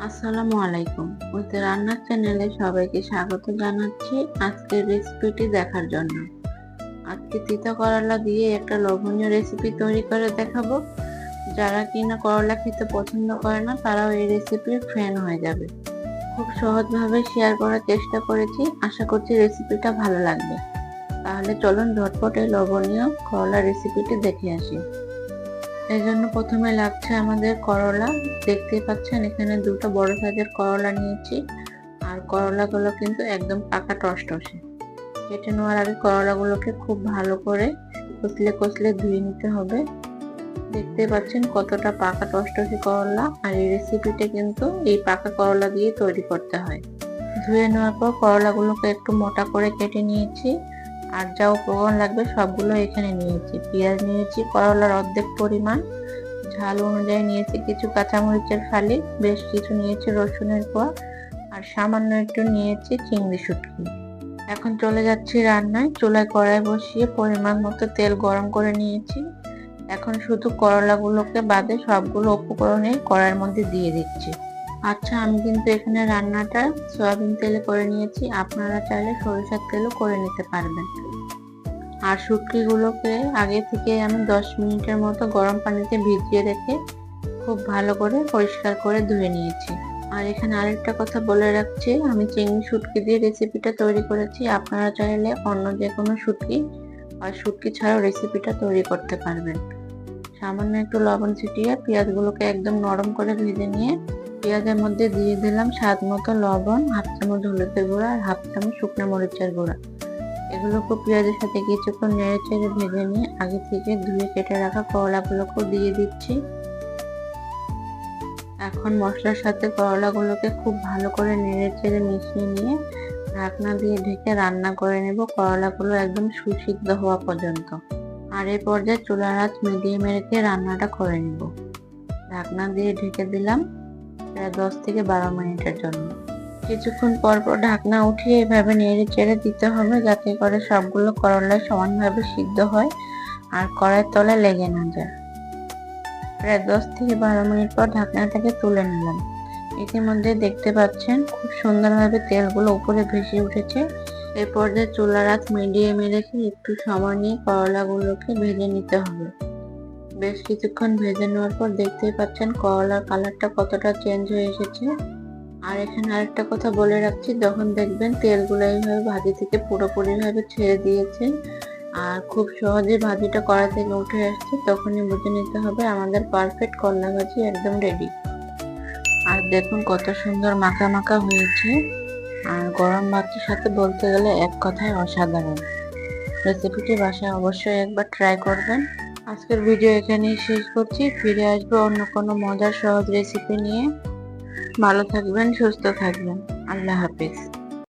আসসালামু আলাইকুম। ওদের রান্নার চ্যানেলে সবাইকে স্বাগত জানাচ্ছি আজকের রেসিপিটি দেখার জন্য। আজকে তিতা করলা দিয়ে একটা লোভনীয় রেসিপি তৈরি করে দেখাবো। যারা কিনা করলা খেতে পছন্দ করে না তারাও এই রেসিপির ফ্যান হয়ে যাবে। খুব সহজভাবে শেয়ার করার চেষ্টা করেছি, আশা করছি রেসিপিটা ভালো লাগবে। তাহলে চলুন ঝটপট এই লোভনীয় করলা রেসিপিটি দেখে আসি। এই জন্য প্রথমে লাগছে আমাদের করলা। দেখতেই পাচ্ছেন এখানে দুটো বড় সাইজের করলা নিয়েছি, আর করলাগুলো কিন্তু একদম পাকা টসটসে। কেটে নেওয়ার আগে করলাগুলোকে খুব ভালো করে কচলে কচলে ধুয়ে নিতে হবে। দেখতে পাচ্ছেন কতটা পাকা টসটসে করলা, আর এই রেসিপিটা কিন্তু এই পাকা করলা দিয়ে তৈরি করতে হয়। ধুয়ে নেওয়ার পর করলাগুলোকে একটু মোটা করে কেটে নিয়েছি, আর যা উপকরণ লাগবে সবগুলো এখানে নিয়েছি। পেঁয়াজ নিয়েছি করলার অর্ধেক পরিমাণ, ঝাল অনুযায়ী নিয়েছি কিছু কাঁচামরিচের ফালি, বেশ কিছু নিয়েছি রসুনের কোয়া, আর সামান্য একটু নিয়েছি চিংড়ি শুটকি। এখন চলে যাচ্ছি রান্নায়। চুলায় কড়াই বসিয়ে পরিমাণ মতো তেল গরম করে নিয়েছি। এখন শুধু করলাগুলোকে বাদে সবগুলো উপকরণে কড়াইয়ের মধ্যে দিয়ে দিচ্ছি। আচ্ছা, আমি কিন্তু এখানে রান্নাটা সয়াবিন তেলে করে নিয়েছি, আপনারা চাইলে সরিষার তেলও করে নিতে পারবেন। আর শুটকিগুলোকে আগে থেকে আমি 10 মিনিটের মতো গরম পানিতে ভিজিয়ে রেখে খুব ভালো করে পরিষ্কার করে ধুয়ে নিয়েছি। আর এখানে আরেকটা কথা বলে রাখছি, আমি চিংড়ি শুটকি দিয়ে রেসিপিটা তৈরি করেছি। আপনারা চাইলে অন্য যে কোনো শুটকি আর শুটকি ছাড়াও রেসিপিটা তৈরি করতে পারবেন। সামান্য একটু লবণ ছিটিয়ে পেঁয়াজগুলোকে একদম নরম করে ভেজে নিয়ে পেঁয়াজের মধ্যে দিয়ে দিলাম স্বাদ মতো লবণ, হাফ চামচ হলুদের গুঁড়া আর হাফ চামচ শুকনো মরিচের গুঁড়া। এগুলোকে পেঁয়াজের সাথে কিছুক্ষণ নেড়ে চেড়ে ভেজে নিয়ে আগে থেকে ধুয়ে কেটে রাখা করলাগুলোকেও দিয়ে দিচ্ছি। এখন মশলার সাথে করলাগুলোকে খুব ভালো করে নেড়ে চেড়ে মিশিয়ে নিয়ে ঢাকনা দিয়ে ঢেকে রান্না করে নেব করলাগুলো একদম সুসিদ্ধ হওয়া পর্যন্ত। আর এই পর্যায়ে চুলার আঁচ মিডিয়ামে রেখে রান্নাটা করে নেব। ঢাকনা দিয়ে ঢেকে দিলাম প্রায় 10 থেকে 12 মিনিটের জন্য। কিছুক্ষণ পর পর ঢাকনা উঠিয়ে এভাবে নেড়ে চেড়ে দিতে হবে, যাতে করে সবগুলো করলা সমানভাবে সিদ্ধ হয় আর কড়াইয়ের তলায় লেগে না যায়। প্রায় 10 থেকে 12 মিনিট পর ঢাকনাটাকে তুলে নিলাম। ইতিমধ্যে দেখতে পাচ্ছেন খুব সুন্দরভাবে তেলগুলো উপরে ভেসে উঠেছে। এই পর্যায়ে চুলার আঁচ মিডিয়ামে রেখে একটু সময় নিয়ে করলাগুলোকে ভেজে নিতে হবে। বেশ কিছুক্ষণ ভেজে নেওয়ার পর দেখতেই পাচ্ছেন করলার কালারটা কতটা চেঞ্জ হয়ে এসেছে। আর এখানে আরেকটা কথা বলে রাখছি, যখন দেখবেন তেলগুলো এইভাবে ভাজি থেকে পুরোপুরি ভাবে ছেড়ে দিয়েছে আর খুব সহজে ভাজিটা কড়াই থেকে উঠে আসছে, তখনই বুঝে নিতে হবে আমাদের পারফেক্ট করলা ভাজি একদম রেডি। আর দেখুন কত সুন্দর মাখা মাখা হয়েছে, আর গরম ভাতের সাথে বলতে গেলে এক কথায় অসাধারণ। রেসিপিটি বাসায় অবশ্যই একবার ট্রাই করবেন। আজকের ভিডিও এখানেই শেষ করছি। ফিরে আসবো অন্য কোনো মজার সহজ রেসিপি নিয়ে। ভালো থাকবেন, সুস্থ থাকবেন। আল্লাহ হাফেজ।